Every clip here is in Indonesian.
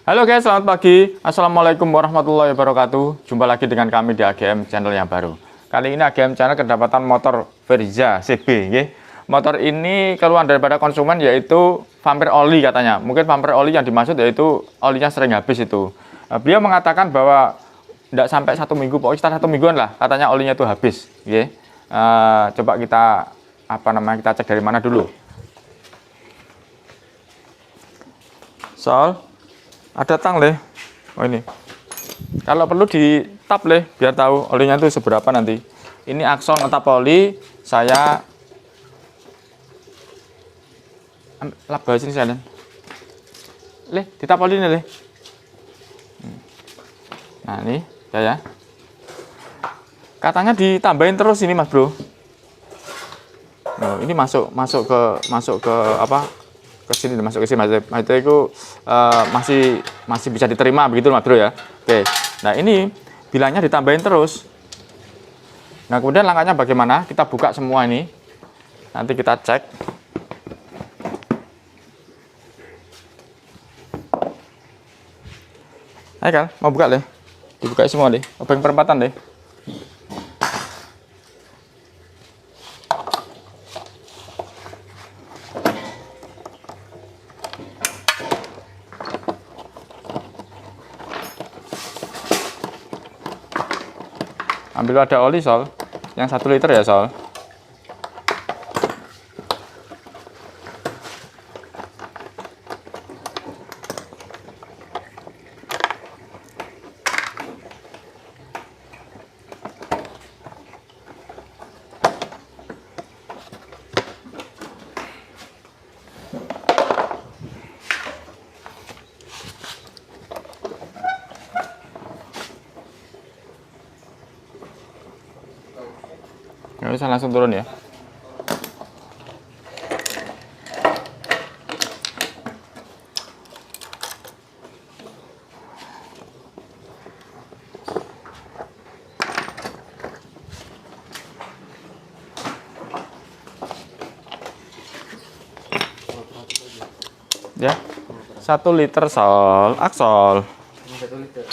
Halo guys, selamat pagi. Assalamualaikum warahmatullahi wabarakatuh. Jumpa lagi dengan kami di AGM channel yang baru. Kali ini AGM channel kedapatan motor Verza CB. Motor ini keluhan daripada konsumen yaitu vampir oli katanya. Mungkin vampir oli yang dimaksud yaitu olinya sering habis itu. Beliau mengatakan bahwa tidak sampai 1 minggu, pokoknya sekitar 1 mingguan lah katanya olinya itu habis. Coba kita kita cek dari mana dulu. Ada tang leh. Oh ini. Kalau perlu di tap leh biar tahu olinya itu seberapa nanti. Ini Axon tap oli, saya lap sini saya. Leh, di tap oli ini leh. Nah, ini ya. Katanya ditambahin terus ini Mas Bro. Oh, ini masuk ke apa? Ke sini masuk ke sini Mas itu masih bisa diterima begitu Mas Bro ya. Oke. Nah, ini bilangnya ditambahin terus. Nah, kemudian langkahnya bagaimana? Kita buka semua ini. Nanti kita cek. Ayo Kal, mau buka deh. Dibuka semua deh. Obeng perempatan deh. Ambil ada oli Sol, yang 1 liter ya Sol. Nggak bisa langsung turun ya. Ya, 1 liter Sol, Axol. 1 liter.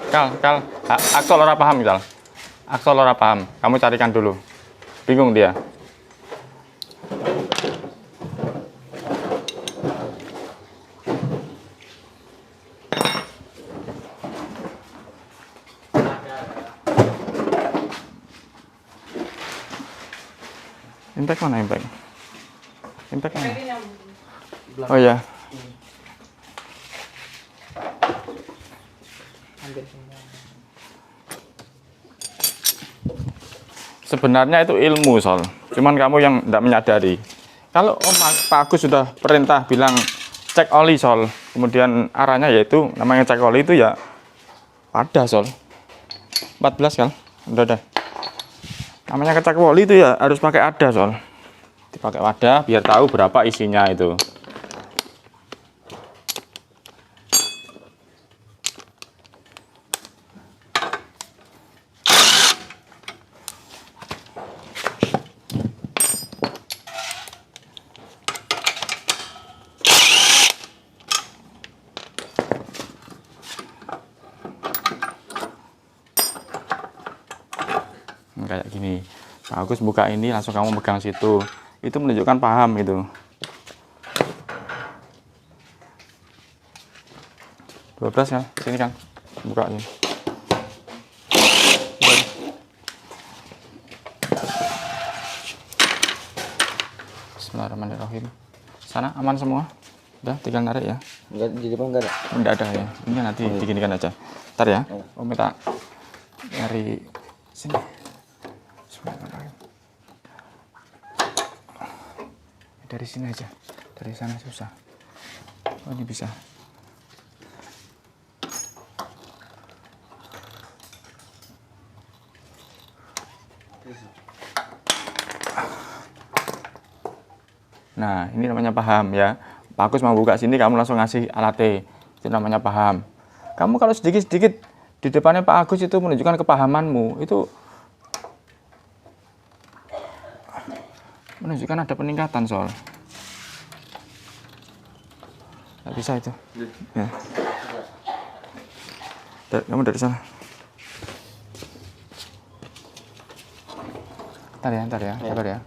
Kal, Axol ora paham Kal. Axol ora paham. Kamu carikan dulu. Bingung dia. Impact mana impact? Impact mana? Oh ya. Sebenarnya itu ilmu Sol, cuman kamu yang tidak menyadari. Kalau Pak Agus sudah perintah bilang cek oli Sol, kemudian arahnya yaitu namanya cek oli itu ya wadah Sol. 14 kan? Udah. Namanya ngecek oli itu ya harus pakai ada Sol. Dipakai wadah biar tahu berapa isinya itu. Kayak gini. Bagus buka ini langsung kamu pegang situ. Itu menunjukkan paham gitu. 12 kan? Sini kan. Buka ini. Bismillahirrahmanirrahim. Sana aman semua? Udah tinggal narik ya. Enggak, di depan enggak ada. Enggak ada ya. Ini nanti diginikan aja. Ntar ya. Oh, minta dari sini. Dari sini aja, dari sana susah. Oh, ini bisa. Nah, ini namanya paham ya. Pak Agus mau buka sini, kamu langsung ngasih alatnya. Itu namanya paham. Kamu kalau sedikit-sedikit di depannya Pak Agus itu menunjukkan kepahamanmu, itu menunjukkan ada peningkatan soal. Nggak bisa itu. Ya. Kamu dari sana. Ntar ya, sabar ya.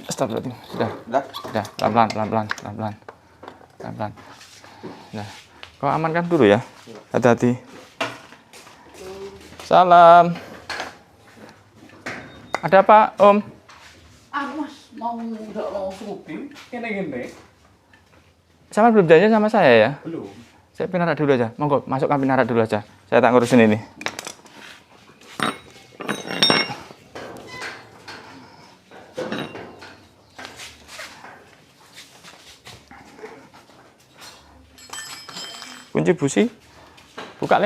Astagfirullahaladzim. Sudah, pelan-pelan. Nah, kau amankan dulu ya. Hati-hati. Salam. Ada apa, Om? Mas mau udah mau syuting gini. Sama belum janji sama saya ya? Belum. Saya pinarak dulu aja. Monggo, masukkan pinarak dulu aja. Saya tak ngurusin ini. Kunci busi. Buka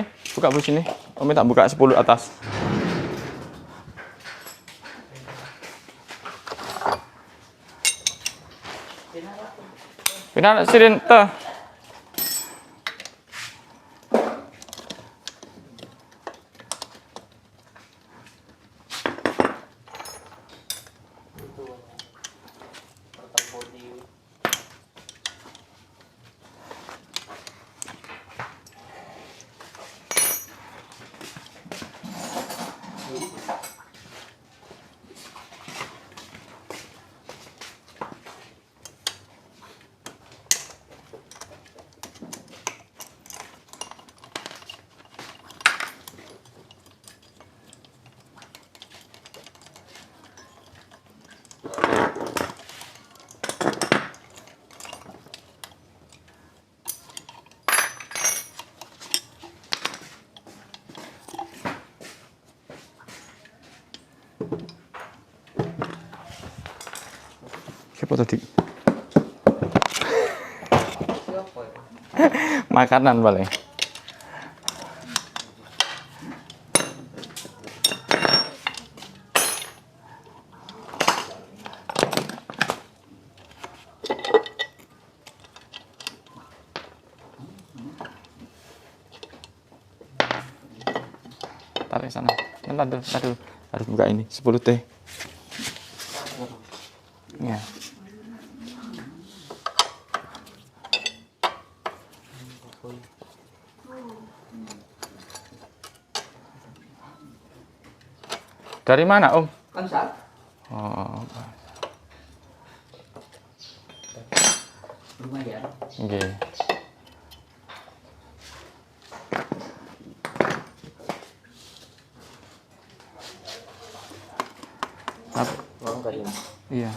busi ini. Om minta buka 10 atas. Pinarak sirin teh. Siapa tadi? Makanan paling. Tarik sana. Bentar dulu. Harus buka ini 10 T. Ya. Dari mana, Om? Ansar. Oh, Lumayan. oke. Iya.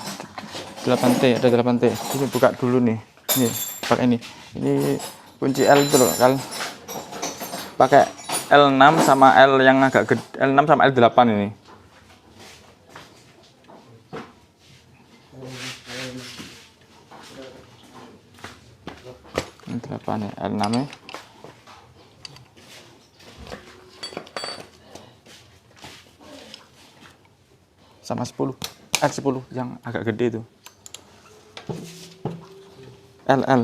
8T, ada 8T. Ini buka dulu nih. Ini, pakai ini. Ini kunci L itu loh, kan. Pakai L6 sama L yang agak gede, L6 sama L8 ini. L8 ya, L6 ya. Sama 10. L10 yang agak gede itu. L.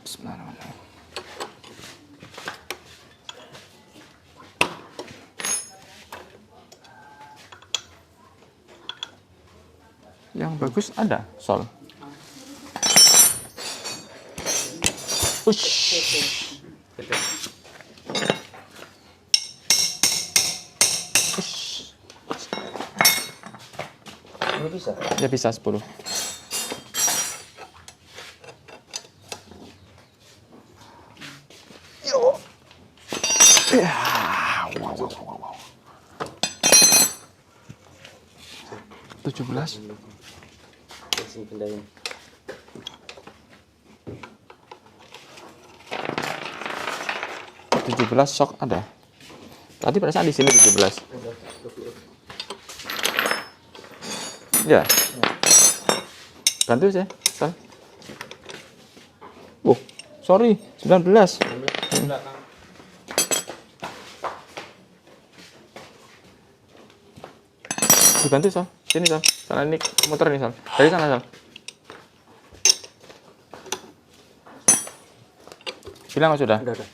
Bismillahirrahmanirrahim. Yang bagus ada sol. Ush. Ini bisa. Ya bisa 10. Ya. Wow. 17. Kasih pindahin. 17 shock ada. Tadi perasaan di sini 17. Ya. Bantu saya. Sal. Oh, sorry, 19. Belakang. Dibantu, Sal. Sini, Sal. Sana ini muter nih, Sal. Dari sana, Sal. Bilang sudah. Udah.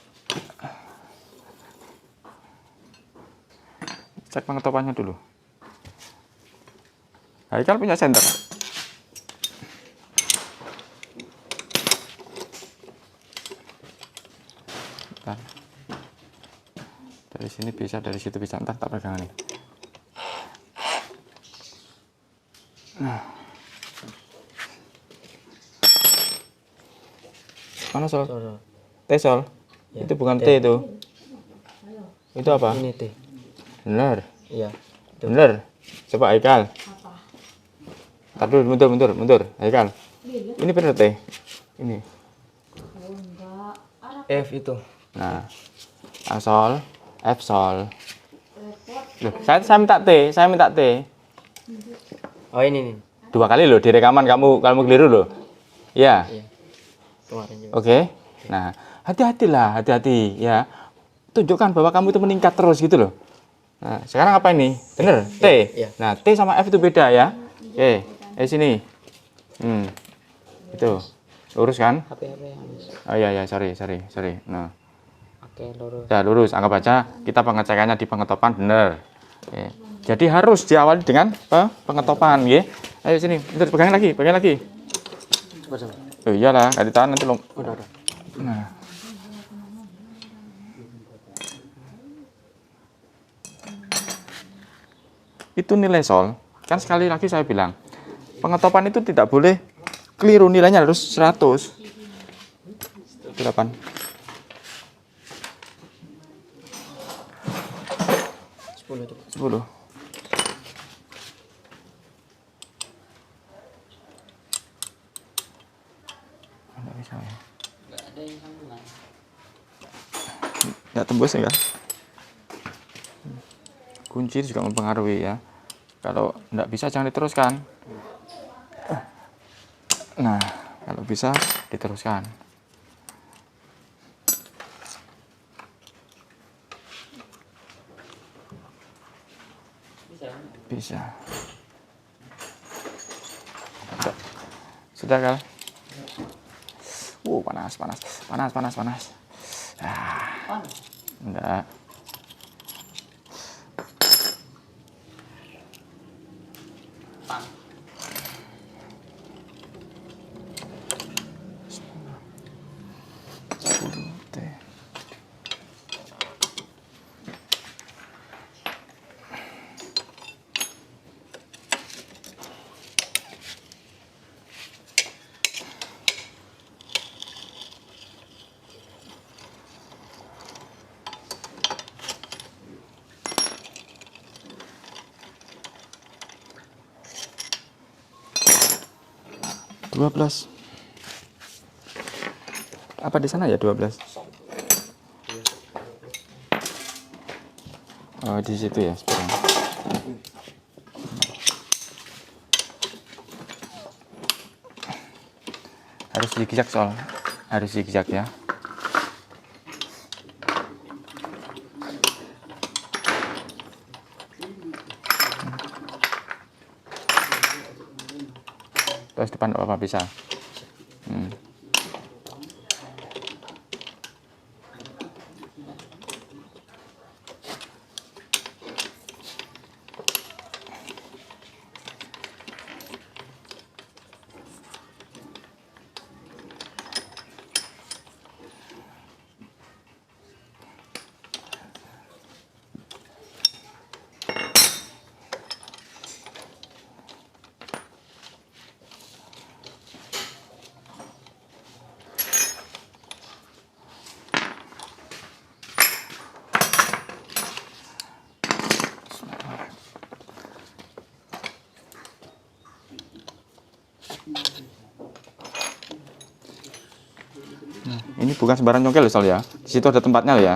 Cek pengetopannya dulu. Haikal punya senter. Bentar. Dari sini bisa, dari situ bisa. Entar tak pegangan nih. Nah. Mana Sol? T Sol? Ya, itu bukan T T. itu. Itu apa? Ini T. Bener. Iya. Bener. Coba Haikal. Ntar dulu, mundur. Haikal. Ini bener T. Ini. F itu. Nah. A Sol, F Sol. Loh, saya minta T. Oh ini nih. 2 kali loh di rekaman kamu keliru loh. Ya. Iya. Kemarin juga. Oke. Nah, hati-hati ya. Tunjukkan bahwa kamu itu meningkat terus gitu loh. Nah, sekarang apa ini? Bener? T. Iya. Nah, T sama F itu beda ya. Oke, sini. Itu. Lurus kan? HP habis. Oh iya, sorry. Nah, Oke, lurus. ya lurus. Anggap aja kita pengecekannya di pengetopan bener. Oke. Jadi harus diawali dengan pengetopan, ya. Ayo sini, bentar, pegangin lagi. Coba. Oh iyalah, nggak ditahan nanti lo. Udah. Nah. Itu nilai Sol. Kan sekali lagi saya bilang, pengetopan itu tidak boleh keliru, nilainya harus 100. 8. 10. Nggak bisa ya. Nggak tembus ya. Kunci juga mempengaruhi ya. Kalau nggak bisa jangan diteruskan. Nah, kalau bisa diteruskan. Bisa. Sudah Kal? Panas. Enggak. Dua belas. Apa di sana ya 12? Oh, di situ ya sekarang. Harus zigzag Sol. Harus zigzag ya. Terus depan apa bisa. Ini bukan sembarang congkel Sol ya. Di situ ada tempatnya ya.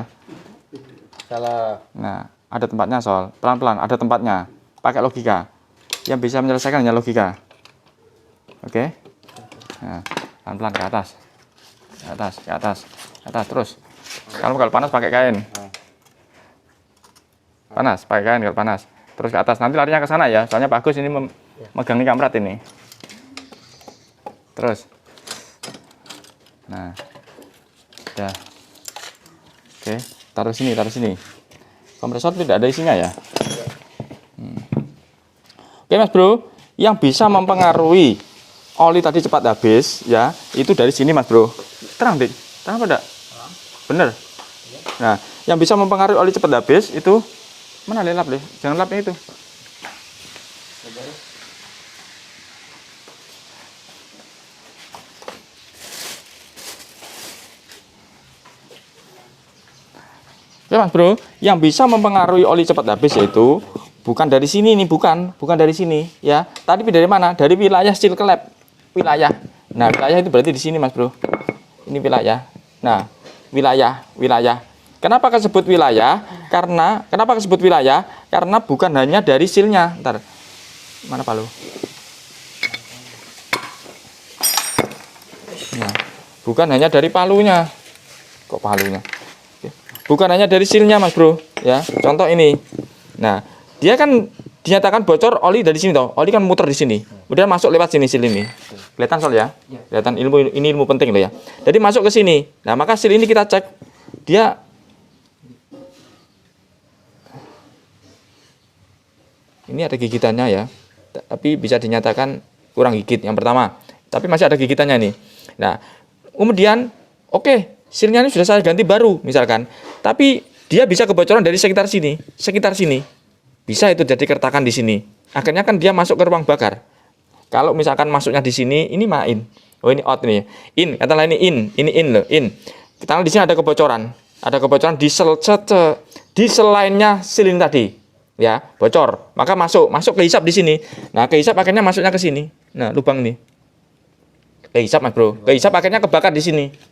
Salah. Nah, ada tempatnya Sol. Pelan-pelan ada tempatnya. Pakai logika. Yang bisa menyelesaikan hanya logika. Oke? Nah, pelan-pelan ke atas. ke atas terus. Kalau panas pakai kain. Panas, pakai kain kalau panas. Terus ke atas, nanti larinya ke sana ya. Soalnya Pak Agus ini megang ini kamrat ini. Terus. Nah. Udah. Oke, taruh sini. Kompresor tidak ada isinya ya. Oke Mas Bro, yang bisa mempengaruhi oli tadi cepat habis ya, itu dari sini Mas Bro. Terang Dik, terang apa enggak? Bener. Nah, yang bisa mempengaruhi oli cepat habis itu mana lap deh, jangan lapnya itu. Oke Mas Bro, yang bisa mempengaruhi oli cepat habis yaitu bukan dari sini nih, bukan dari sini ya. Tadi dari mana? Dari wilayah seal klep. Wilayah. Nah, wilayah itu berarti di sini Mas Bro. Ini wilayah. Nah, wilayah. Kenapa disebut wilayah? Kenapa disebut wilayah? Karena bukan hanya dari sealnya. Ntar. Mana palu? Nah, bukan hanya dari palunya. Kok palunya? Bukan hanya dari sealnya Mas Bro ya. Contoh ini. Nah, dia kan dinyatakan bocor oli dari sini toh. Oli kan muter di sini. Kemudian masuk lewat sini seal ini. Kelihatan Sol ya? Kelihatan ini ilmu penting loh ya. Jadi masuk ke sini. Nah, maka seal ini kita cek dia ini ada gigitannya ya. Tapi bisa dinyatakan kurang gigit yang pertama. Tapi masih ada gigitannya nih. Nah, kemudian oke, sealnya ini sudah saya ganti baru misalkan. Tapi dia bisa kebocoran dari sekitar sini. Bisa itu jadi kertakan di sini. Akhirnya kan dia masuk ke ruang bakar. Kalau misalkan masuknya di sini, ini main. Oh ini out nih. In, katakanlah ini in loh, in. Kita di sini ada kebocoran. Ada kebocoran di selainnya silin tadi. Ya, bocor. Maka masuk ke hisap di sini. Nah, ke hisap akhirnya masuknya ke sini. Nah, lubang nih. Ke hisap Mas Bro. Ke hisap akhirnya kebakar di sini.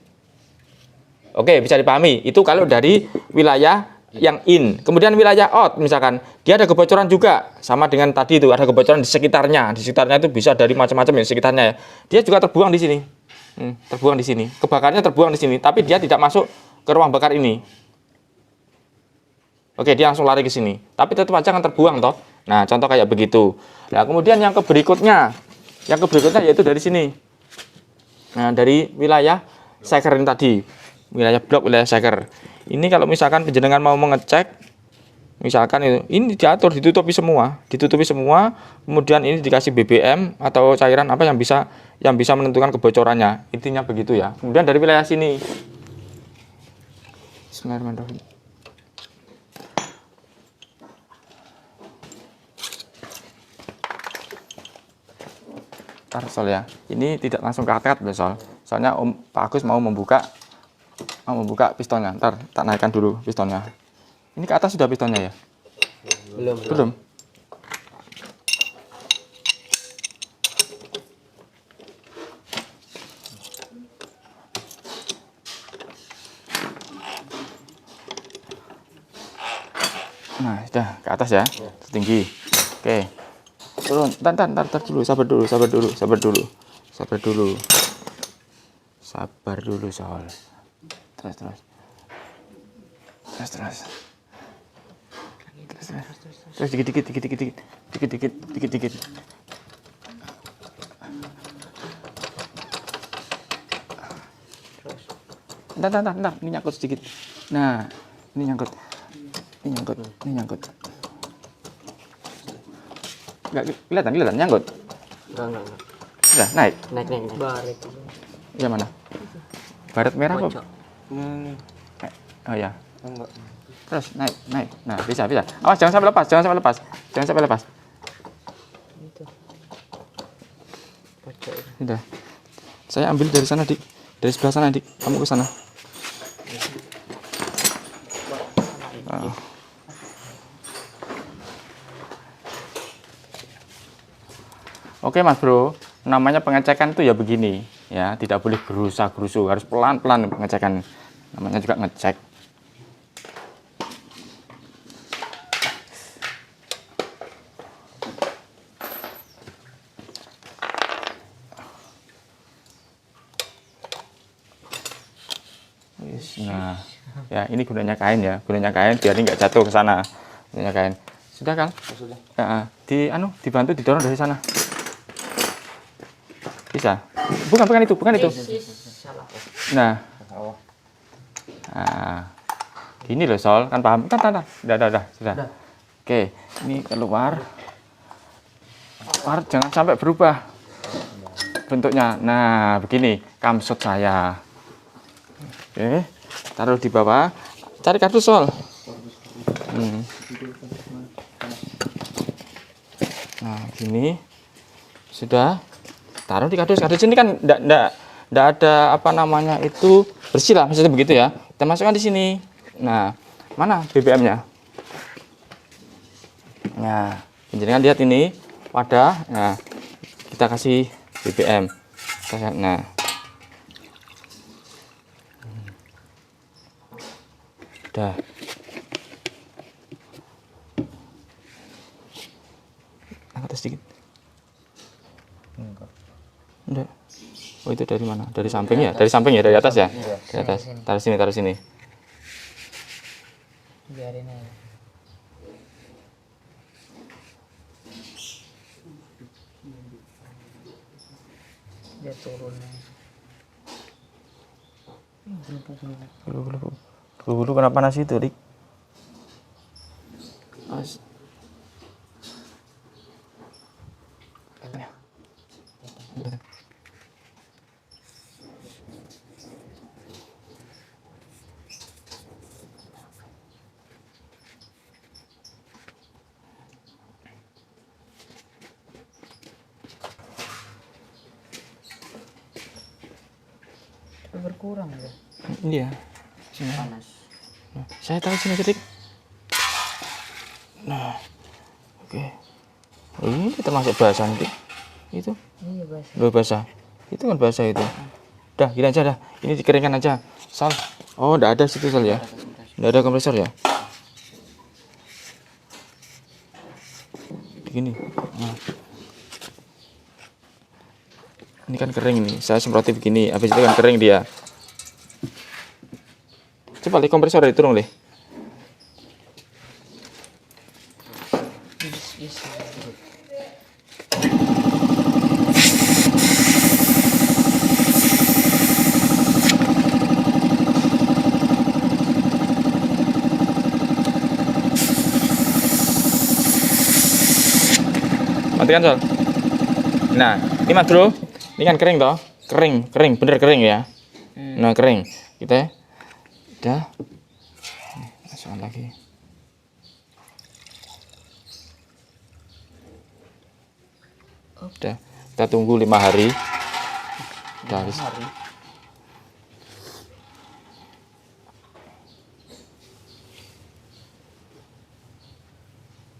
Oke, bisa dipahami. Itu kalau dari wilayah yang in. Kemudian wilayah out, misalkan dia ada kebocoran juga, sama dengan tadi itu ada kebocoran di sekitarnya. Di sekitarnya itu bisa dari macam-macam ya sekitarnya ya. Dia juga terbuang di sini. Terbuang di sini. Kebakarnya terbuang di sini, tapi dia tidak masuk ke ruang bakar ini. Oke, dia langsung lari ke sini. Tapi tetap aja kan terbuang toh. Nah, contoh kayak begitu. Nah, kemudian yang berikutnya yaitu dari sini. Nah, dari wilayah shaker ini tadi. Wilayah blok, wilayah shaker. Ini kalau misalkan penjenengan mau mengecek, misalkan ini diatur, ditutupi semua, kemudian ini dikasih BBM atau cairan apa yang bisa menentukan kebocorannya. Intinya begitu ya. Kemudian dari wilayah sini. Bismillahirrahmanirrahim. Sol ya. Ini tidak langsung ke akad besok. Soalnya Pak Agus mau membuka pistonnya. Ntar tak naikkan dulu pistonnya. Ini ke atas sudah pistonnya ya? Belum. Nah, sudah ke atas ya. Tinggi. Oke. Turun. Ntar dulu, sabar dulu. Sabar dulu, Sol. Terus dikit. Ntar, ini nyangkut sedikit. Nah, ini nyangkut. Enggak kelihatan nyangkut. Enggak. Udah, naik. Baret. Ya mana? Baret merah apa? Oh ya. Enggak. Terus naik. Nah, bisa. Awas jangan sampai lepas. Itu. Pojok. Udah. Saya ambil dari sana, Dik. Dari sebelah sana, Dik. Kamu ke sana. Oke Mas Bro, namanya pengecekan itu ya begini, ya tidak boleh gerusa-gerusu, harus pelan-pelan pengecekan. Namanya juga ngecek. Nah, ya ini gunanya kain ya, gunanya kain biar ini nggak jatuh ke sana. Gunanya kain. Sudah kan? Sudah. Ya, dibantu didorong dari sana. Bisa? Bukan itu. Salah. Nah, gini loh Sol, kan paham? Udah, sudah. Oke, ini keluar. Jangan sampai berubah bentuknya. Nah, begini kamsut saya. Oke, taruh di bawah. Cari kardus Sol. Nah, gini sudah. Taruh di kardus. Kardus ini kan enggak ada apa namanya itu bersih lah, maksudnya begitu ya. Kita masukkan di sini. Nah, mana BBM-nya? Nah, penjaringan lihat ini wadah. Nah, kita kasih BBM. Nah, udah. Angkat sedikit. Enggak. Oh, itu dari mana? Dari samping ya? Dari samping ya? Dari atas ya? Dari atas. Taruh sini. Biarin aja. Dia turun. Dulu kenapa nasi itu, Dik? Berkurang ya. Iya. Sini. Panas. Nah, saya tahu sini ketik. Nah, oke. Oh, ini termasuk basah nanti. Itu. Iya basah. Loh, basah. Itu kan basah itu. Dah, gini aja dah. Ini dikeringkan aja. Sal. Oh, enggak ada situ Sal ya. Enggak ada kompresor ya. Begini. Nah. Ini kan kering ini. Saya semproti begini. Habis itu kan kering dia. Coba lihat kompresor diturun leh. Matikan Sol. Nah, ini Mas Bro. Ini kan kering toh? Kering, bener kering ya. Nah, kering. Kita udah masukkan lagi. Udah, kita tunggu 5 hari. Udah habis.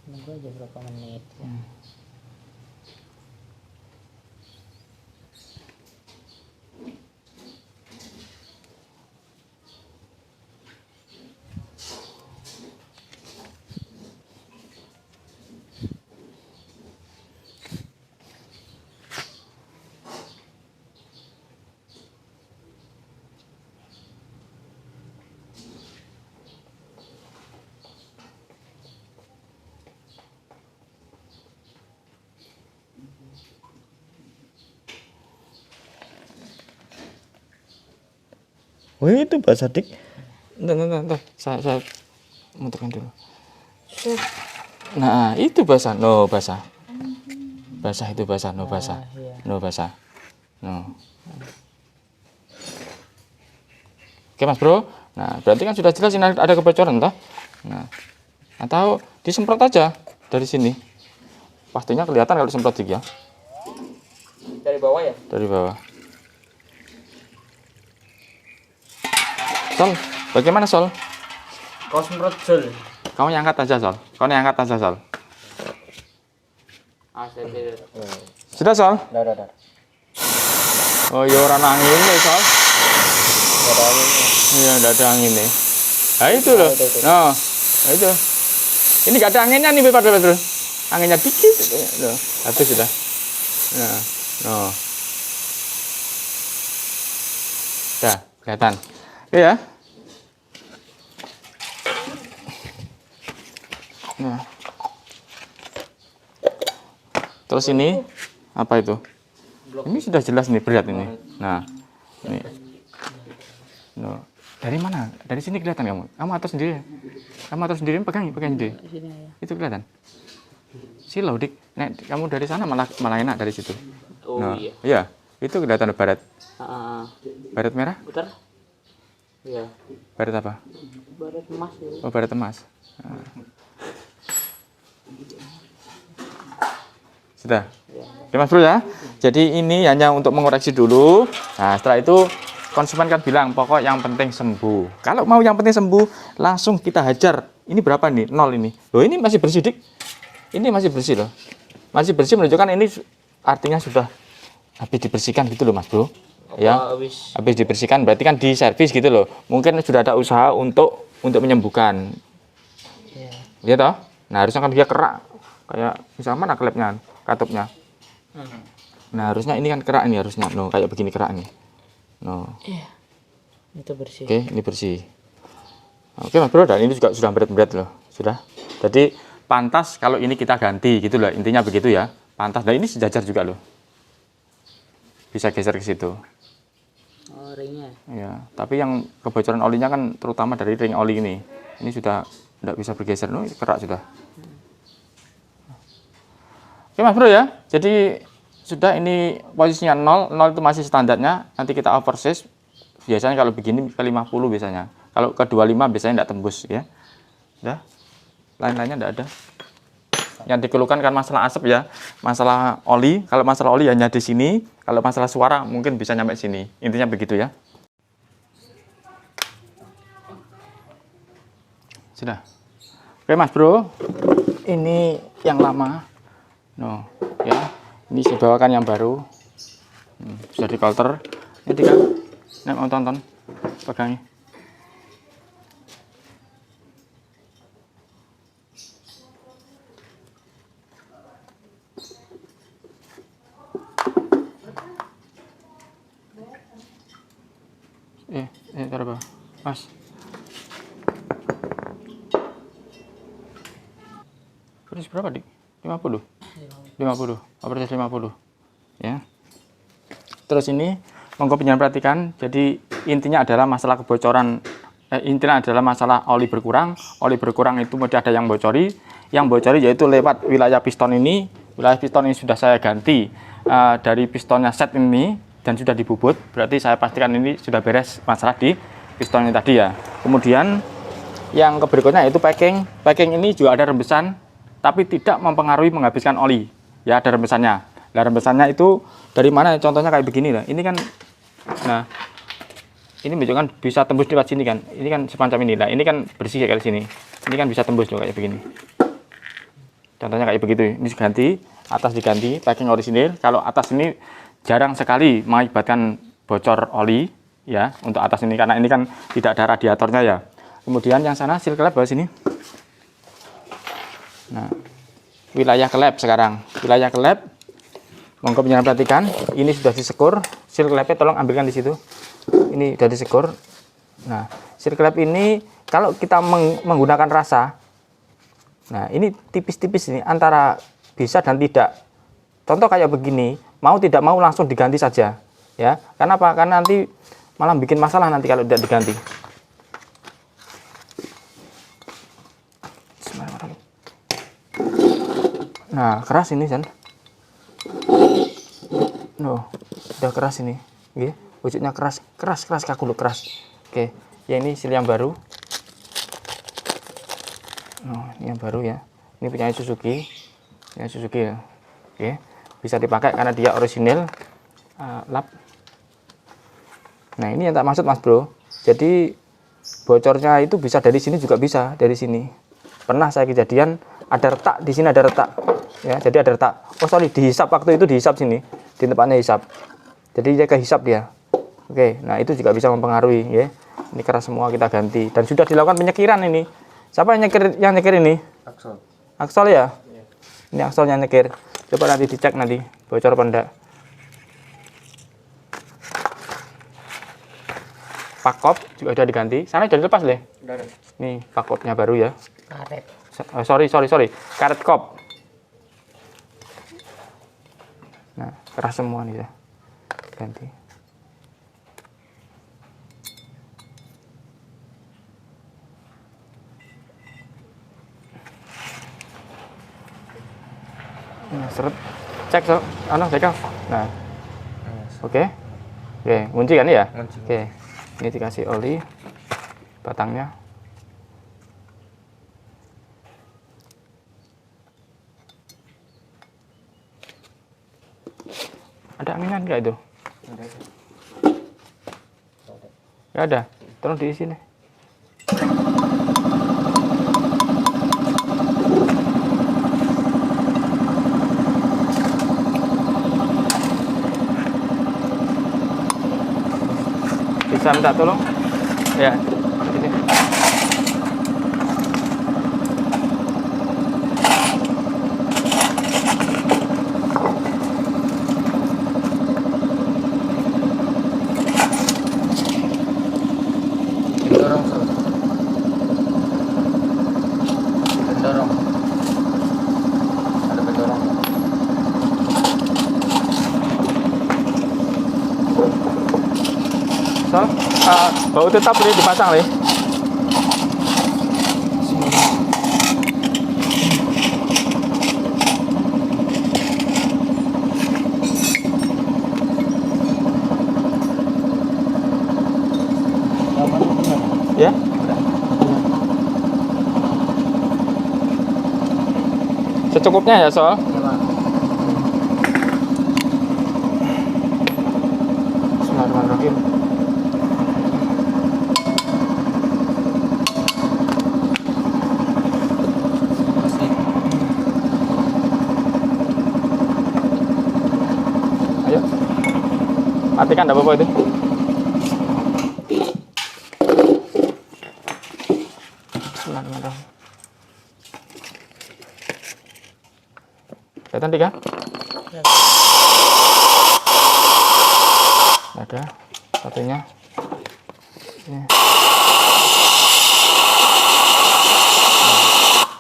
Nunggu aja berapa menit ya. Wih, itu basah Dik. Entar. Saya muterkan dulu. Nah, itu basah. No, basah. Basah itu basah. No, basah. No, basah. No. Oke, Mas Bro. Nah, berarti kan sudah jelas ini ada kebocoran, toh? Nah, atau disemprot aja dari sini. Pastinya kelihatan kalau disemprot Dik ya. Dari bawah ya? Dari bawah. Sol, bagaimana Sol? Kau semprot Sol. Kamu yang angkat aja Sol. Sudah Sol? Udah. Oh iya orang angin nih Sol. Ada angin. Iya enggak ada angin nih. Nah itu loh. Nah itu. Ini enggak ada anginnya nih Pak Betul. Anginnya dikit. Loh, habis sudah. Nah, no. Dah, kelihatan. Oke ya. Nah. Terus ini apa itu? Ini sudah jelas nih berat ini. Nah, ini. No. Dari mana? Dari sini kelihatan kamu? Kamu atas sendiri. Kamu atas sendiri pegang sendiri. Sini ya. Itu kelihatan. Silau dik. Nek, kamu dari sana malah enak dari situ. Oh Nah, iya. iya. Itu kelihatan barat. Barat merah? Putar. Iya. Barat apa? Barat emas ya. Oh, barat emas. Nah. Sudah. Iya. Oke Mas Bro ya. Jadi ini hanya untuk mengoreksi dulu. Nah, setelah itu konsumen kan bilang pokok yang penting sembuh. Kalau mau yang penting sembuh, langsung kita hajar. Ini berapa nih? 0 ini. Loh, ini masih bersih dik. Ini masih bersih loh. Masih bersih menunjukkan ini artinya sudah habis dibersihkan gitu loh Mas Bro. Ya. Habis dibersihkan berarti kan diservis gitu loh. Mungkin sudah ada usaha untuk menyembuhkan. Iya. Iya toh? Nah, harusnya kan dia kerak. Kayak misalnya mana klepnya, katupnya. Nah, harusnya ini kan kerak ini harusnya. No, kayak begini kerak nih. No. Iya. Itu bersih. Oke, ini bersih. Oke Mas Bro, dan ini juga sudah berat-berat loh. Sudah. Jadi pantas kalau ini kita ganti gitu loh. Intinya begitu ya. Pantas. Dan ini sejajar juga loh. Bisa geser ke situ. Oh, ringnya. Ya, tapi yang kebocoran olinya kan terutama dari ring oli ini. Ini sudah tidak bisa bergeser. No, kerak sudah. Oke Mas Bro ya. Jadi sudah ini posisinya 0. 0 itu masih standarnya. Nanti kita oversize. Biasanya kalau begini ke 50 biasanya. Kalau ke 25 biasanya tidak tembus ya. Udah. Lain-lainnya tidak ada. Yang dikeluhkan kan masalah asap ya. Masalah oli. Kalau masalah oli hanya di sini. Kalau masalah suara mungkin bisa nyampe sini. Intinya begitu ya. Sudah. Oke Mas Bro. Ini yang lama. No, ya. Ini saya bawakan yang baru. Sudah di coulter. Ini tiga. Nek mau tonton. Pegangi. Taruh bawah. Mas. Terus berapa dik? 50? 50, oversize 50 ya. Terus ini monggo penjenengan perhatikan. Jadi intinya adalah masalah kebocoran, intinya adalah masalah oli berkurang. Oli berkurang itu mesti ada yang bocori. Yang bocori yaitu lewat wilayah piston ini. Wilayah piston ini sudah saya ganti dari pistonnya set ini dan sudah dibubut. Berarti saya pastikan ini sudah beres masalah di piston ini tadi ya. Kemudian yang berikutnya yaitu packing. Packing ini juga ada rembesan, tapi tidak mempengaruhi menghabiskan oli. Ya, ada rembesannya. Nah, rembesannya itu dari mana? Contohnya kayak begini lah. Ini kan, nah, ini menunjukkan bisa tembus lewat sini kan. Ini kan semacam ini. Nah, ini kan bersih kayak sini. Ini kan bisa tembus loh kayak begini. Contohnya kayak begitu. Ini diganti, atas diganti, packing orisinil. Kalau atas ini jarang sekali mengakibatkan bocor oli, ya, untuk atas ini karena ini kan tidak ada radiatornya ya. Kemudian yang sana seal klep bawah sini. Nah, wilayah klep sekarang. Wilayah klep, monggo penjenengan perhatikan. Ini sudah disekur. Seal klepnya tolong ambilkan di situ. Ini sudah disekur. Nah, seal klep ini kalau kita menggunakan rasa, nah ini tipis-tipis ini antara bisa dan tidak. Contoh kayak begini, mau tidak mau langsung diganti saja, ya. Karena apa? Karena nanti malah bikin masalah nanti kalau tidak diganti. Nah, keras ini kan. No, udah keras ini. Oke, wujudnya keras kaku keras. Oke, ya ini seal yang baru. Oh, ini yang baru ya. Ini punya Suzuki. Ya, Suzuki ya. Oke, bisa dipakai karena dia orisinil lap. Nah, ini yang tak maksud Mas Bro. Jadi bocornya itu bisa dari sini juga bisa dari sini. Pernah saya kejadian ada retak di sini, ada retak. Ya, jadi ada retak. Oh sorry, dihisap waktu itu dihisap sini, di tempatnya hisap. Jadi dia kehisap dia. Oke, nah itu juga bisa mempengaruhi ya. Ini keras semua kita ganti dan sudah dilakukan penyekiran ini. Siapa yang nyekir ini? Aksol. Aksol ya? Iya. Ini aksolnya nyekir. Coba nanti dicek nanti bocor apa enggak. Pakop juga sudah diganti. Sana sudah dilepas deh. Nih pakopnya baru ya. Karet. sorry, karet kop. Nah, keras semua nih ya. Ganti. Nah, seret. Cek so, cek. Nah. Oke. Kunci kan ya? Oke. Ini dikasih oli batangnya. Ada aminan nggak itu? Nggak ada. Tolong diisi nih. Bisa minta tolong? Ya. Ini. Dorong so. Dorong. Ada pendorong. So, bau tetap ini dipasang nih. Ya. Secukupnya ya, Sol. Bismillahirrahmanirrahim. Ayo. Matikan enggak apa-apa itu. Bismillahirrahmanirrahim. Kelihatan tiga? Ya. Ada satunya. Ini.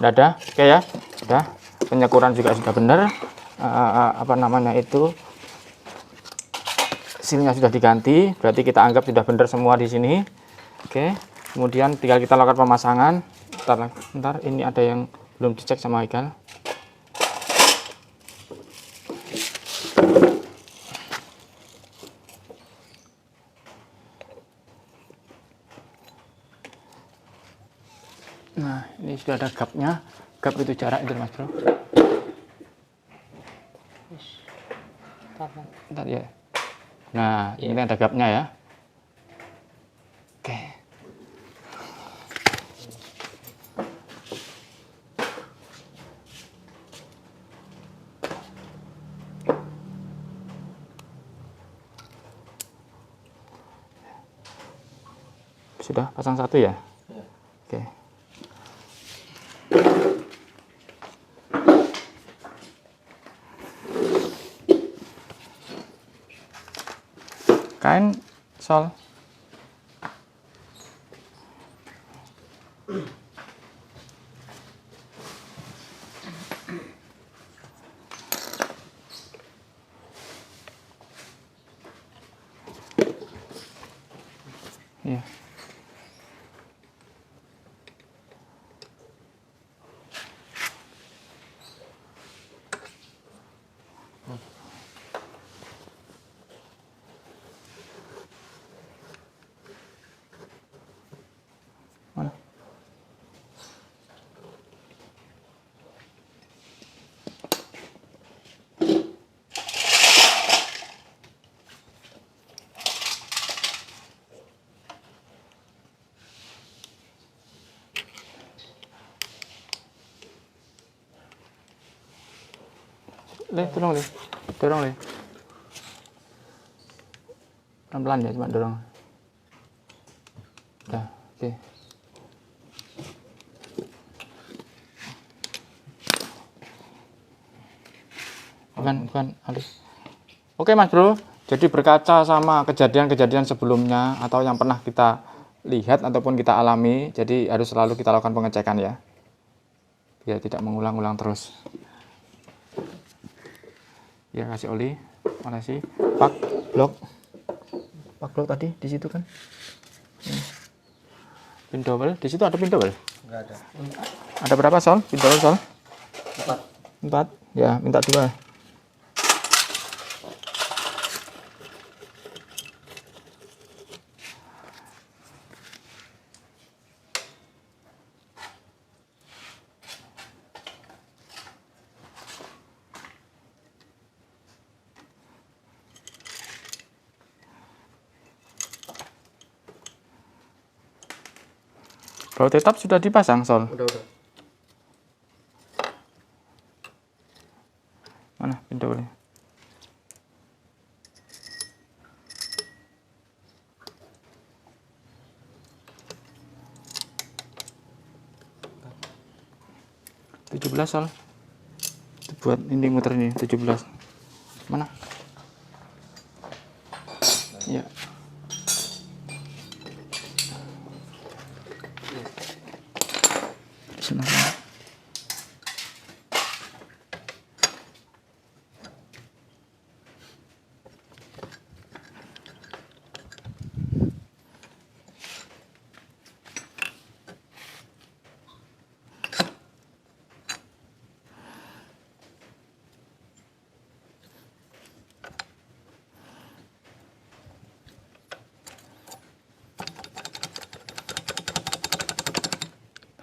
Udah ada, oke ya. Sudah. Penyekuran juga sudah benar. Apa namanya itu? Silnya sudah diganti. Berarti kita anggap sudah benar semua di sini. Oke. Kemudian tinggal kita lakukan pemasangan. Bentar, ini ada yang belum dicek sama Iqal. Nah, ini sudah ada gapnya. Gap itu jarak itu, Mas Bro. Bentar ya. Nah, ini ada gapnya ya. Oke. Sudah pasang satu ya? Oke. Kain, Sol. Iya. Mana? Tolong, dorong, pelan-pelan ya, cuma dorong. Udah, oke. Bukan, Ali. Oke, Mas Bro. Jadi berkaca sama kejadian-kejadian sebelumnya atau yang pernah kita lihat ataupun kita alami, jadi harus selalu kita lakukan pengecekan ya. biar tidak mengulang-ulang terus. Ya, kasih oli, manasi, pak blok tadi di situ kan. Pin double, di situ ada pin double? Enggak ada. Ada berapa Sol? Pin double Sol? 4. 4. Ya, minta 2. Baut tetap sudah dipasang, Sol? Udah. Mana pin double? $17 Sol. Itu buat ini muter ini 17. Mana? Ya. Senang.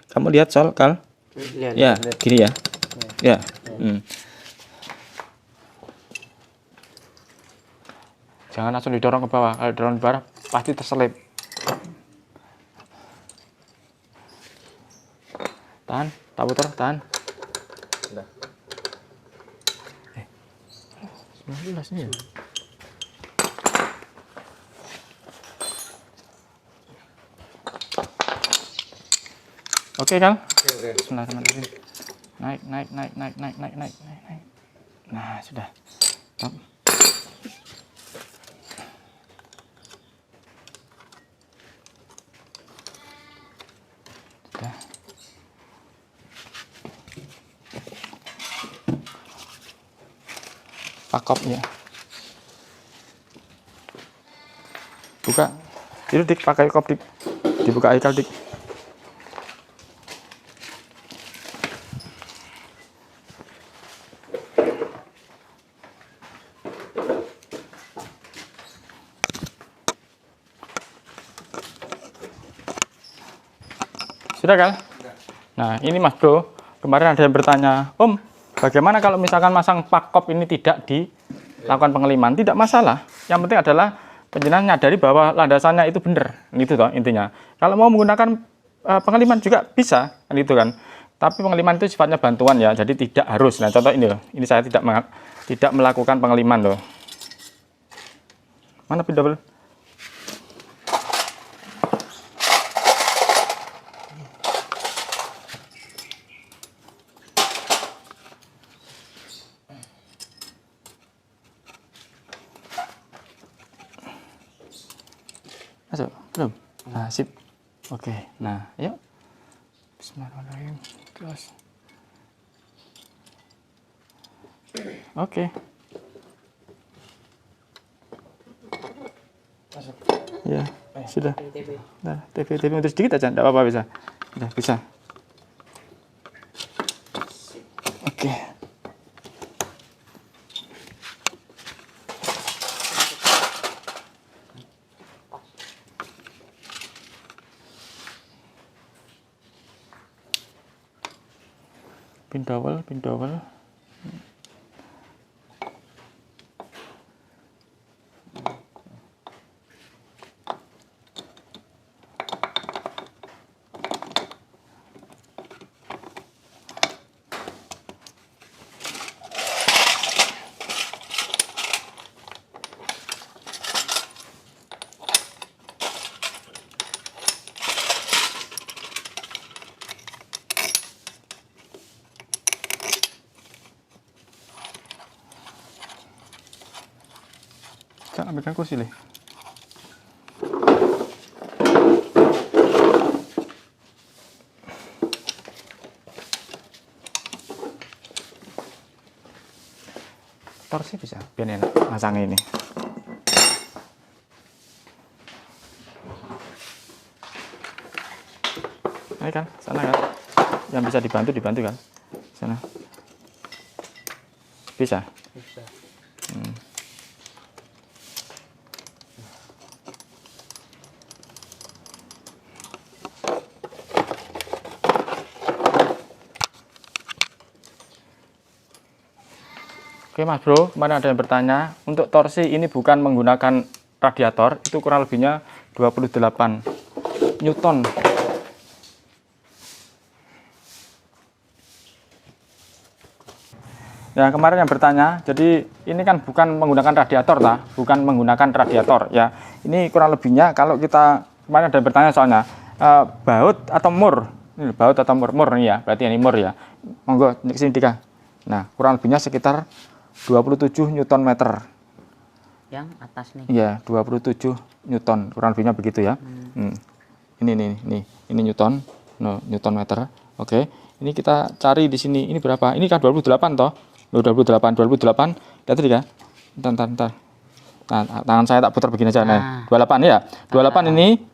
Kamu lihat Sol, Kal? Ya, gini ya. Ya. Jangan langsung didorong ke bawah. Kalau didorong ke bawah pasti terselip. Tahan, tak putar, tahan. Udah. 19 nih ya. Oke, Kal? Oke. Bismillahirrahmanirrahim. Naik. Nah, sudah. Stop. Sudah. Pakopnya. Buka. Itu dik pakai kop dik. Dibuka ikal dik. Sudah Kal? Nah ini Mas Bro, kemarin ada yang bertanya, Om, bagaimana kalau misalkan masang pakop ini tidak dilakukan pengeliman? Tidak masalah, yang penting adalah penjenengan nyadari bahwa landasannya itu benar, itu toh intinya. Kalau mau menggunakan pengeliman juga bisa, kan itu kan. Tapi pengeliman itu sifatnya bantuan ya, jadi tidak harus. Nah contoh ini loh, ini saya tidak melakukan pengeliman loh. Mana pin double? Masuk? Belum? Nah, sip. Oke, nah, yuk. Bismillahirrahmanirrahim. Close. Oke. Masuk. Ya, sudah. TP. Nah, TV mundur sedikit aja, enggak apa-apa bisa. Udah bisa. Oke. Pin double. Jangan ambilkan kursi leh. torsi bisa biar enak masang ini. Ayo kan, sana kan. Yang bisa dibantu kan. Sana. Bisa. Bisa. Oke Mas Bro, kemarin ada yang bertanya, untuk torsi ini bukan menggunakan radiator, itu kurang lebihnya 28 Newton. Ya kemarin yang bertanya, jadi ini kan bukan menggunakan radiator bukan menggunakan radiator ya. Ini kurang lebihnya kalau kita kemarin ada yang bertanya soalnya baut atau mur, ini baut atau mur nih ya, berarti ini mur ya. Monggo ke sini Dika. Nah kurang lebihnya sekitar 27 Newton meter. Yang atas nih. Iya 27 Newton kurang lebihnya begitu ya. Ini Newton, no, Newton meter. Oke, ini kita cari di sini. Ini berapa? Ini kan 28 toh. 28. Lihat tadi kan? Bentar. Nah, tangan saya tak putar begini aja. Nah, 28 ya. 28 ini.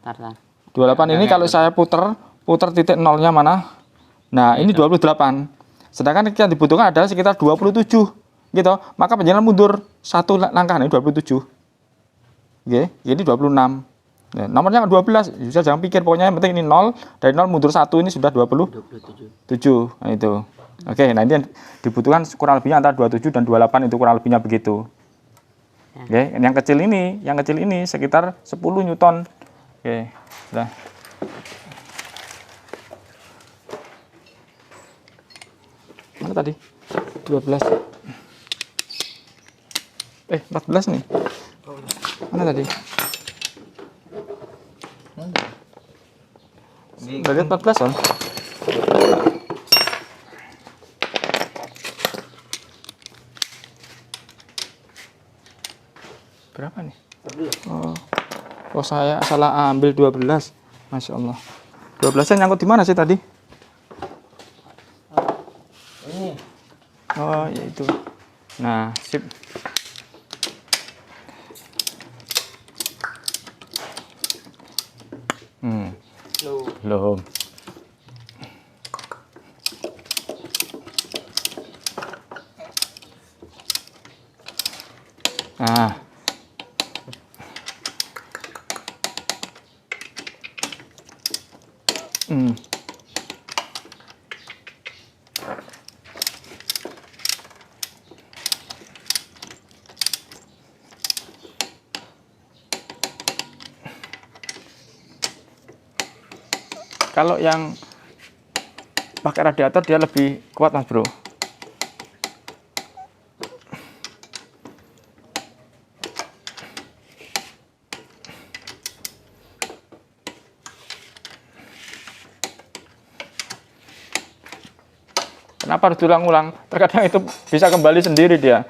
28 ini kalau saya putar titik nolnya mana? Nah, ini 28. Sedangkan yang dibutuhkan adalah sekitar 27. Gitu. Maka penjelasan mundur satu langkah nih 27. Oke, jadi 26. Nah, nomornya 12. Bisa jangan pikir pokoknya yang penting ini 0, dari 0 mundur 1 ini sudah 27. Nah, itu. Oke, nah ini yang dibutuhkan kurang lebihnya antara 27 dan 28 itu kurang lebihnya begitu. Oke, yang kecil ini sekitar 10 Newton. Oke, sudah. Mana tadi? 12. 14 nih. Mana tadi? Udah lihat 14 kan? Berapa nih? Oh saya salah ambil 12. Masya Allah. 12-nya nyangkut di mana sih tadi? Ini. Oh ya itu. Nah sip. Belum. Nah. Kalau yang pakai radiator dia lebih kuat Mas Bro. Kenapa harus diulang-ulang? Terkadang itu bisa kembali sendiri dia.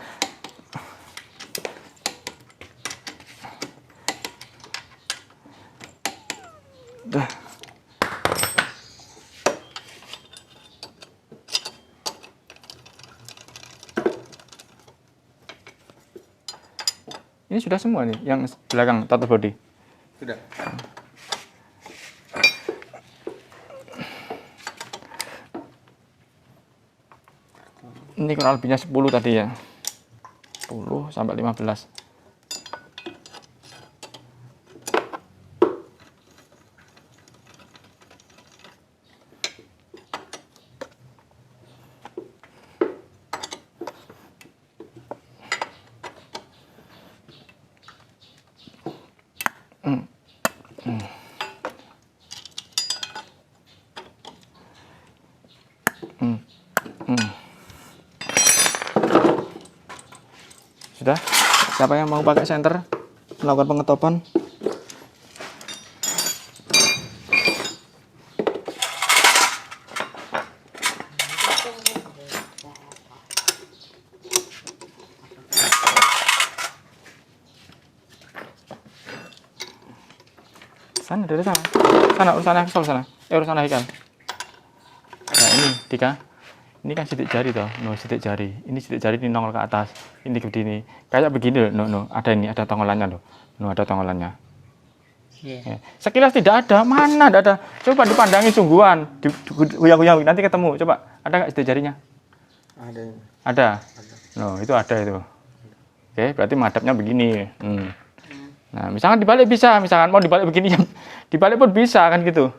Ini sudah semua nih, yang belakang tata body. Sudah. Ini kurang lebihnya 10 tadi ya. 10 sampai 15. Sudah? Siapa yang mau pakai senter melakukan pengetopan? Sana, dari sana urusan Axel sana. Urusan Haikal. Nah ini Dika, Ini kan sidik jari toh, no sidik jari. Ini sidik jari ini nongol ke atas. Ini begini. Kayak begini loh, no. Ada ini, ada tonggolannya loh. No, ada tonggolannya. Iya. Sekilas tidak ada, mana tidak ada. Coba dipandangi sungguhan, diguyang-guyang nanti ketemu. Coba, ada nggak sidik jarinya? Ada. Ada. No, itu ada itu. Oke, berarti madhabnya begini. Nah, misalkan dibalik bisa, misalkan mau dibalik begini, dibalik pun bisa kan gitu.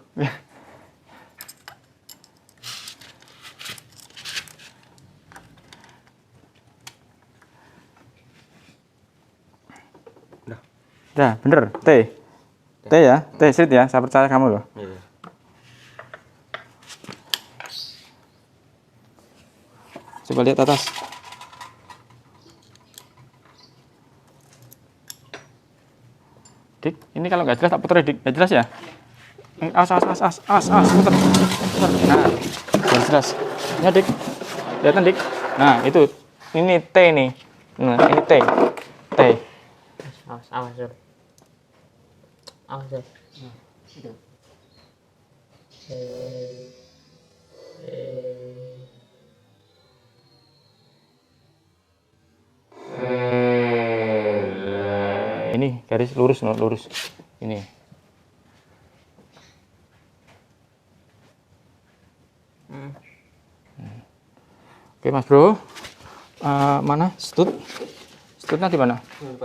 Dah, bener. T ya, T street ya. Saya percaya kamu loh. Iya. Coba lihat atas. Dik, ini kalau nggak jelas tak putar Dik. Nggak jelas ya? Awas, putar. Nah, nggak jelas. Ya Dik, lihat Dik. Nah, itu. Ini T nih. Nah, ini T. Awas Zul. Awas Zul. Itu. Ini garis lurus, no, lurus. Ini. Oke, Mas Bro. Mana stud? Studnya di mana?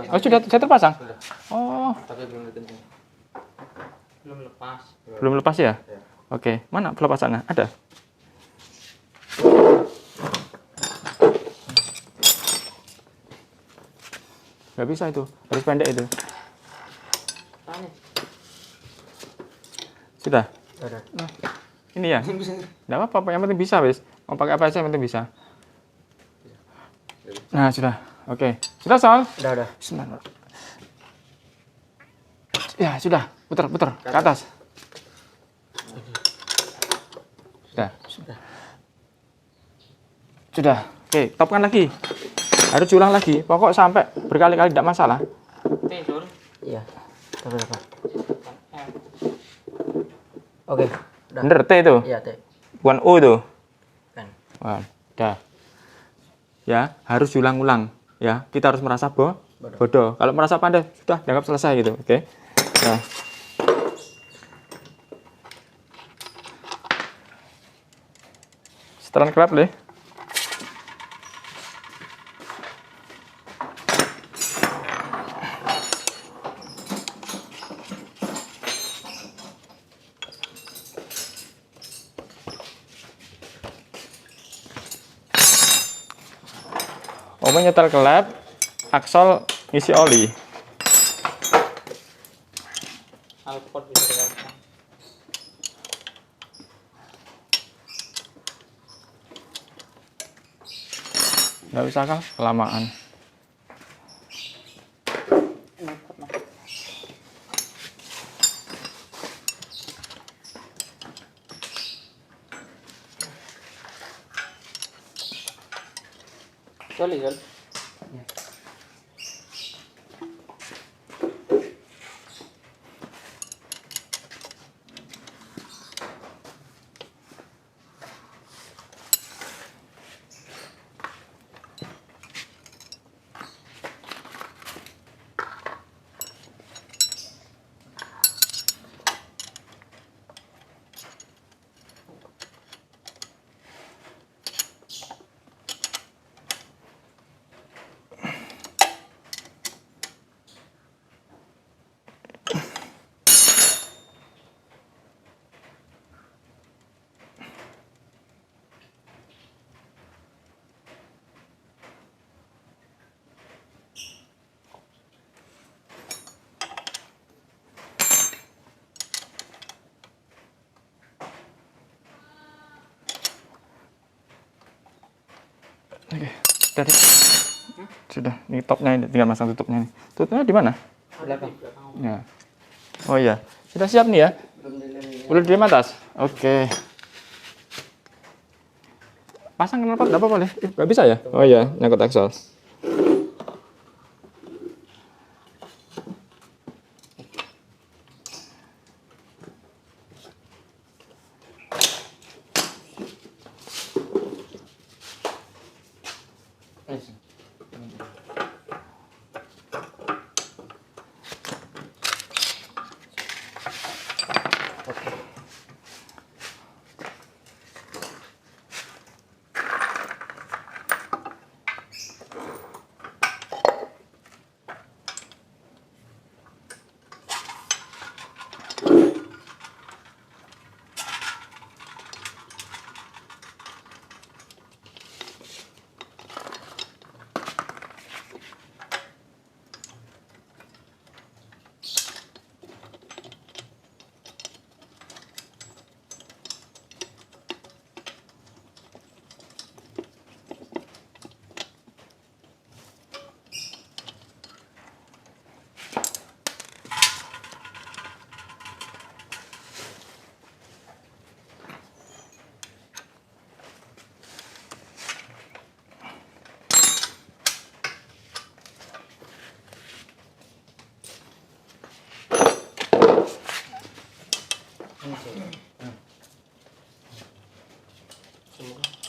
Oh, sudah terpasang? Oh, Tapi belum dikencing. Belum lepas. belum lepas ya? Oke, mana pelepasannya? Ada? Nggak bisa itu, harus pendek itu. Tanya. Sudah? Ada. Ini ya? Nggak apa-apa, yang penting bisa, wis. Mau pakai apa aja yang penting bisa. Nah, sudah. Oke. Sudah, Sol? Udah. Bismillah. Ya, sudah. Putar ke atas. Sudah. Oke, topkan lagi. Harus diulang lagi. Pokok sampai berkali-kali tidak masalah. T Zul. Iya. Tapi apa? Oke. Udah. Bener, T itu. Iya, T. Bukan U itu. Kan. Wah, dah. Ya, harus diulang-ulang. Ya, kita harus merasa bodoh. Kalau merasa pandai, sudah dianggap selesai gitu. Oke. Nah. Setelan kelap deh. Nyetel kelap, aksol ngisi oli. Alpot bisa dikatakan. Nggak bisa kan? Kelamaan. Zul. Oke, dari sudah. Ini topnya, ini tinggal masang tutupnya. Tutupnya di mana? Belakang. Ya. Oh iya, sudah siap nih ya? Belum di atas. Oke. Pasang knalpot apa boleh? Nggak bisa ya? Oh iya, nyangkut aksel. Yes.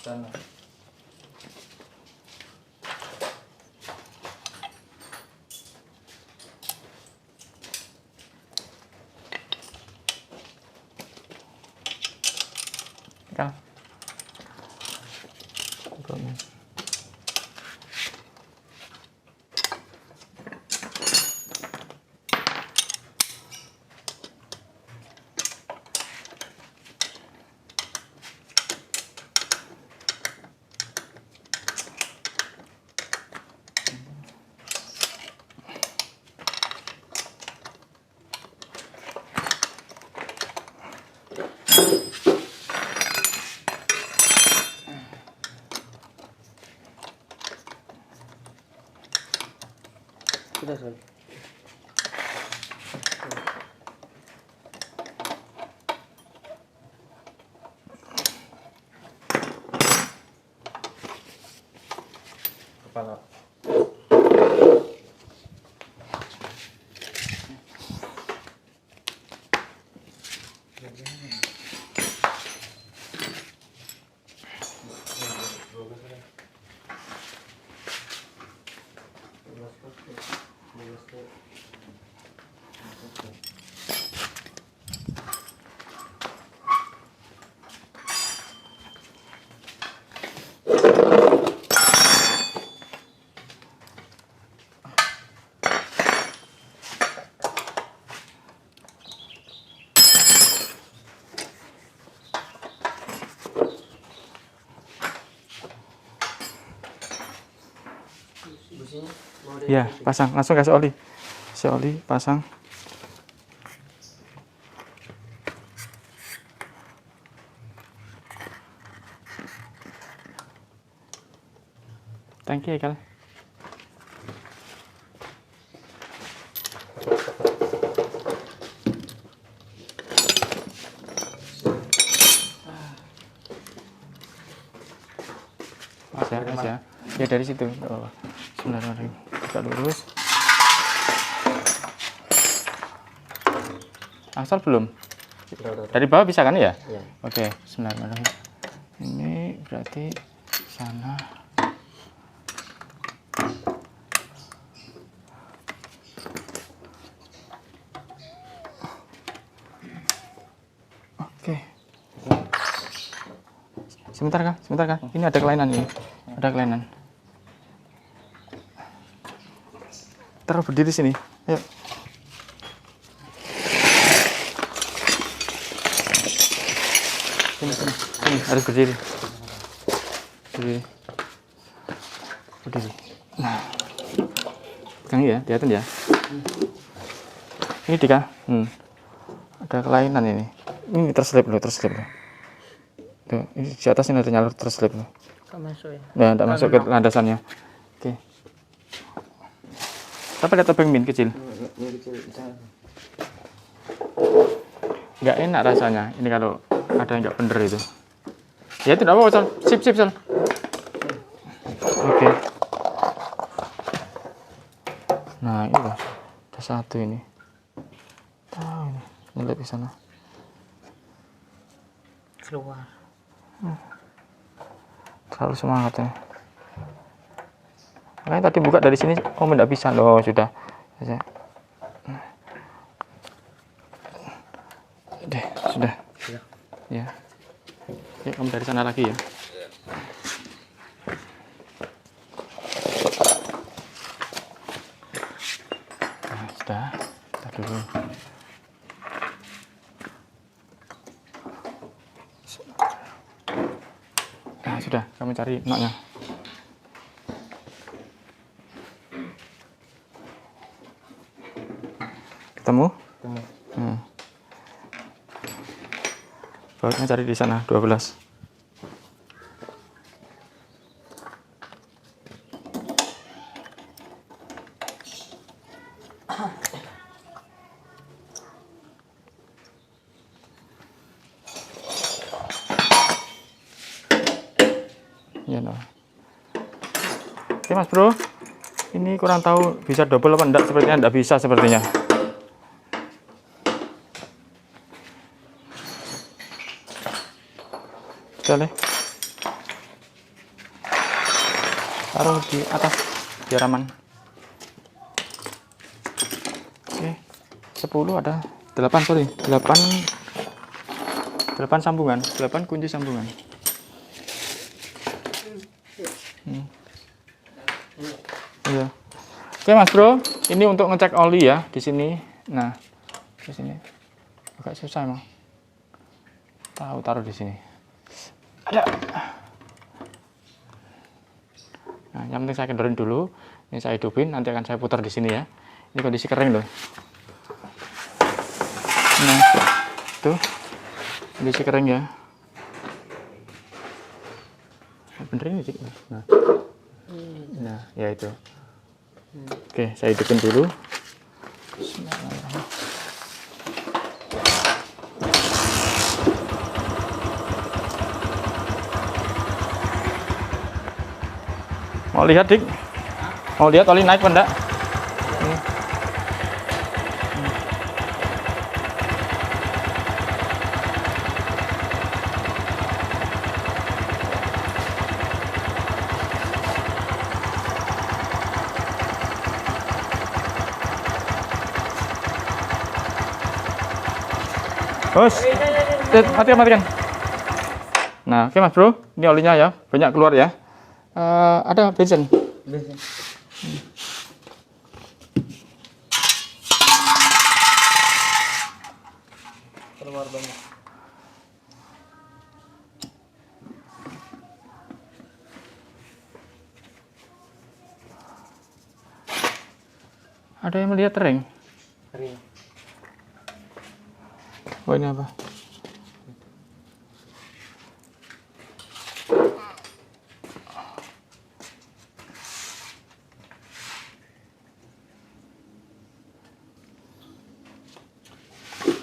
Sana. Kal. Sudah, Sol. Kepala. Businya mau Ya, pasang langsung kasih oli. Kasih oli, pasang. Tangki ya, Kal. Mas ya. Ya dari situ. Oh. Bismillahirrahmanirrahim. Tegak lurus. Asal belum? Dari bawah bisa kan ya? Ya. Oke, bismillahirrahmanirrahim. Ini berarti sana. Oke. Sebentar Kak. Ini ada kelainan ini. Ada kelainan. Taruh berdiri sini. Ayo. Sini, harus berdiri. Berdiri. Nah. Pegang ya, hati-hati ya. Ini Dika. Ada kelainan ini. Ini terselip loh. Tuh, ini di atas ini ada nyalur terselip loh. Nggak masuk ya? Nah, tidak masuk ke landasannya. Oke. Tapi lihat tebing min kecil. Nggak enak rasanya. Ini kalau ada yang nggak bener itu. Ya tidak apa-apa, Sol. Sip, Sol. Oke. Nah, ini loh. Ada satu ini. Tahu ini. Nyelip di sana. Keluar. Terlalu semangat ya. Makanya tadi buka dari sini, oh tidak bisa loh, sudah. Deh, sudah. Ya. Oke, kamu dari sana lagi ya. Nah, sudah. Kita dulu. Nah, sudah. Kamu cari noknya. Ketemu? Bautnya cari di sana 12. Ya, no. Oke Mas Bro, ini kurang tahu bisa double apa enggak, sepertinya enggak bisa sepertinya. Sudah, taruh di atas biar aman. Oke, 10 ada 8, sorry, 8 sambungan, 8 kunci sambungan. Iya. Oke Mas Bro, ini untuk ngecek oli ya di sini. Nah, di sini agak susah emang. Taruh di sini. Ada. Nah, yang penting saya kendorin dulu. Ini saya hidupin, nanti akan saya putar di sini ya. Ini kondisi kering loh. Nah, tuh kondisi kering ya. Bener ini sih. Nah, ya itu. Oke, saya hidupin dulu. Mau lihat dik? Mau lihat oli naik apa enggak? Bos, matikan. Nah, oke Mas Bro, ini olinya ya, banyak keluar ya. Ada bensin. Keluar banyak. Ada yang melihat ring? Kering. Oh ini apa?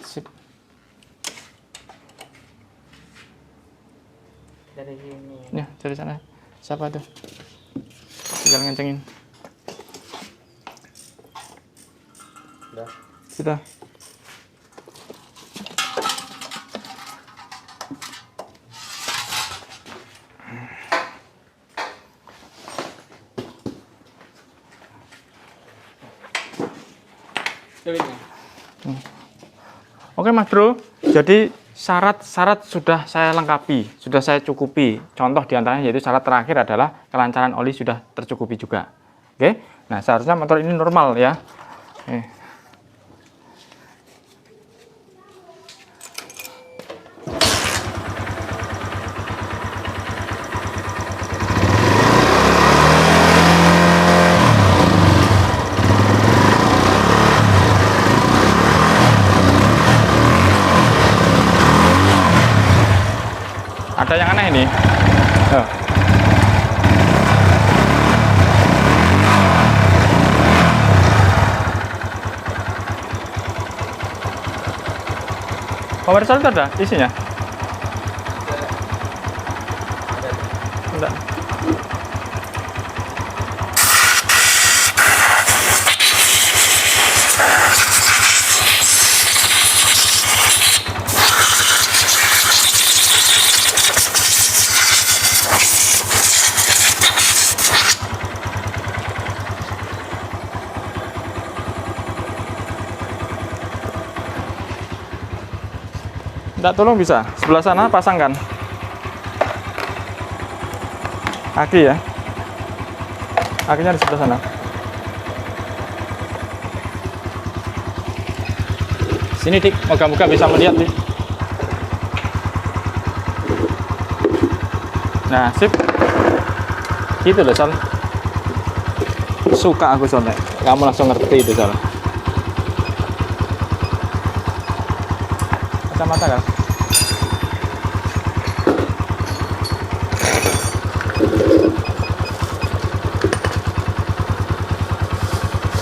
Sip. Dari sini. Ya, dari sana. Siapa tuh? Tinggal ngencengin. Udah. Sudah. Oke Mas Bro, jadi syarat-syarat sudah saya lengkapi, sudah saya cukupi. Contoh diantaranya yaitu syarat terakhir adalah kelancaran oli sudah tercukupi juga. Oke, nah seharusnya motor ini normal ya. Ada yang aneh ini. Oh. Power solid ada isinya? Enggak. Minta tolong bisa. Sebelah sana pasangkan. Aki ya. Akinya di sebelah sana. Sini Dik, moga-moga bisa melihat Dik. Nah, sip. Gitu loh, Sol. Suka aku soalnya. Kamu langsung ngerti itu, Sol. Kacamata kan?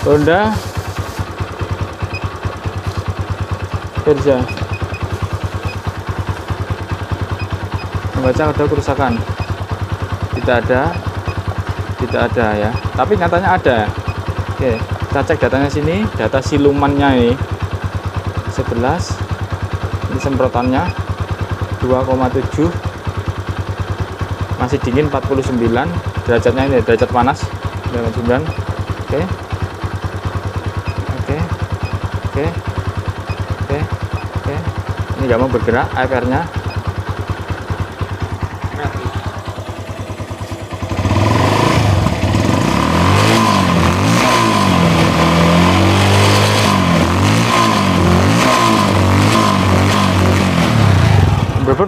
Honda Verza. Membaca ada kerusakan. Tidak ada ya. Tapi nyatanya ada. Oke, kita cek datanya sini. Data silumannya ini 11. Ini semprotannya 2,7. Masih dingin 49. Derajatnya ini derajat panas 9. Oke. Ini nggak mau bergerak AFR-nya.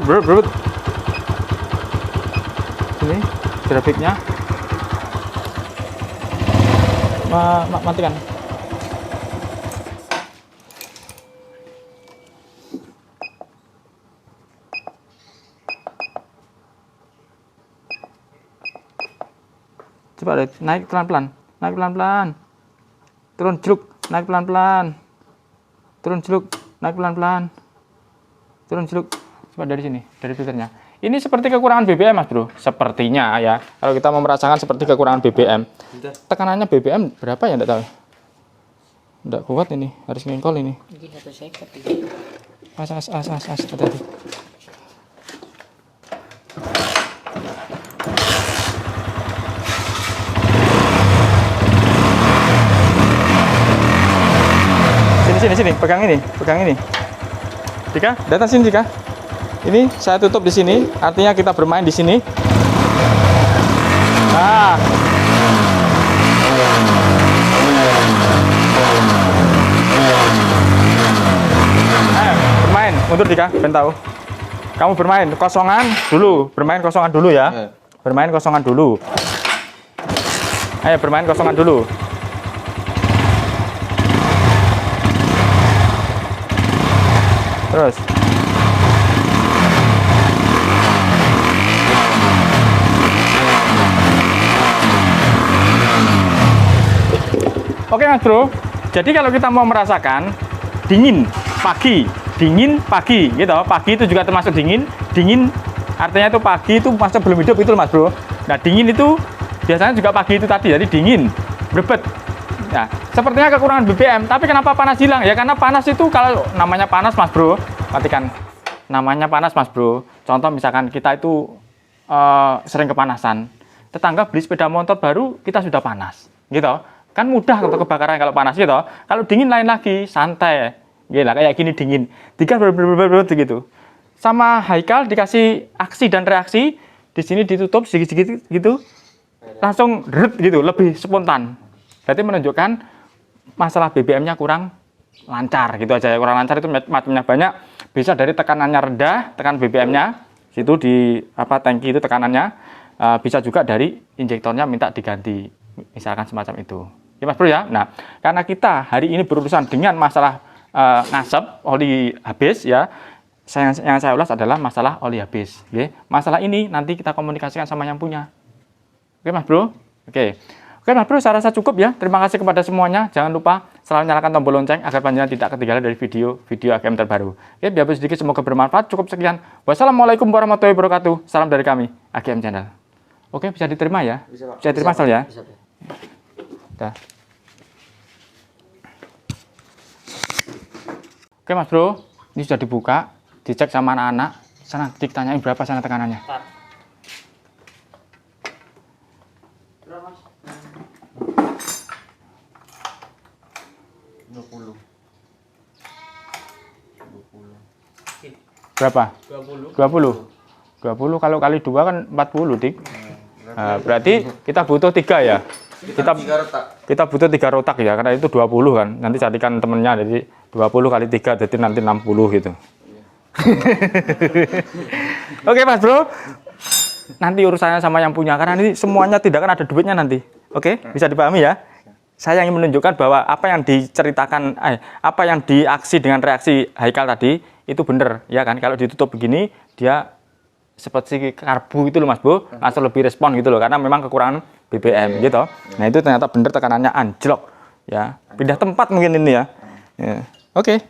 Berebut. Ini grafiknya. Matikan. Coba deh, naik pelan-pelan. Turun jeluk, naik pelan-pelan. Turun jeluk, naik pelan-pelan. Turun jeluk. Coba dari sini, dari filternya. Ini seperti kekurangan BBM, Mas Bro. Sepertinya ya. Kalau kita mau merasakan seperti kekurangan BBM. Tekanannya BBM berapa ya, enggak tahu. Enggak kuat ini, harus nginkol ini. Ini 1 second. Hati-hati. Sini, pegang ini. Dika, datang sini Dika. Ini saya tutup di sini, artinya kita bermain di sini. Nah. Ayo, bermain, mundur Dika, ben tahu. Kamu bermain kosongan dulu ya. Bermain kosongan dulu. Ayo bermain kosongan dulu. Terus. Oke Mas Bro, jadi kalau kita mau merasakan dingin pagi gitu. Pagi itu juga termasuk dingin artinya itu pagi itu masih belum hidup itu Mas Bro. Nah dingin itu biasanya juga pagi itu tadi, jadi dingin, berbet. Nah, sepertinya kekurangan BBM, tapi kenapa panas hilang? Ya karena panas itu kalau namanya panas Mas Bro, perhatikan, namanya panas Mas Bro. Contoh misalkan kita itu sering kepanasan, tetangga beli sepeda motor baru, kita sudah panas, gitu. Kan mudah untuk kebakaran kalau panas gitu. Kalau dingin lain lagi, santai. Gila, kayak gini dingin. Tiga gitu. Sama Haikal dikasih aksi dan reaksi, di sini ditutup sedikit-sedikit gitu. Langsung deret gitu, lebih spontan. Berarti menunjukkan masalah BBM-nya kurang lancar gitu aja ya. Kurang lancar itu macamnya banyak. Bisa dari tekanannya rendah, tekan BBM-nya situ di tangki itu tekanannya. Bisa juga dari injektornya minta diganti. Misalkan semacam itu. Ya Mas Bro ya. Nah, karena kita hari ini berurusan dengan masalah ngasep oli habis ya. Yang saya ulas adalah masalah oli habis. Okay? Masalah ini nanti kita komunikasikan sama yang punya. Oke Mas Bro? Oke. Oke Mas Bro, saya rasa cukup ya. Terima kasih kepada semuanya. Jangan lupa selalu nyalakan tombol lonceng agar panjenengan tidak ketinggalan dari video AGM terbaru. Oke, biar sedikit semoga bermanfaat. Cukup sekian. Wassalamualaikum warahmatullahi wabarakatuh. Salam dari kami, AGM Channel. Oke, bisa diterima ya? Bisa diterima Sal ya? Bisa. Dah. Oke Mas Bro, ini sudah dibuka. Dicek sama anak-anak. Sana ditanyain berapa sana tekanannya. 20. Berapa? 20. 20 kalau kali 2 kan 40 dik. Nah, berarti kita butuh 3 ya. Kita butuh 3 rotak ya, karena itu 20 kan. Nanti carikan temennya, jadi 20 kali 3 jadi nanti 60 gitu. Oke Mas Bro, nanti urusannya sama yang punya, karena ini semuanya tidak akan ada duitnya nanti. Oke, bisa dipahami ya. Saya ingin menunjukkan bahwa apa yang diceritakan, apa yang diaksi dengan reaksi Haikal tadi itu benar ya kan. Kalau ditutup begini dia seperti karbu gitu loh Mas Bro, langsung lebih respon gitu loh, karena memang kekurangan BBM gitu. Nah itu ternyata benar, tekanannya anjlok ya, pindah tempat mungkin ini ya. Oke.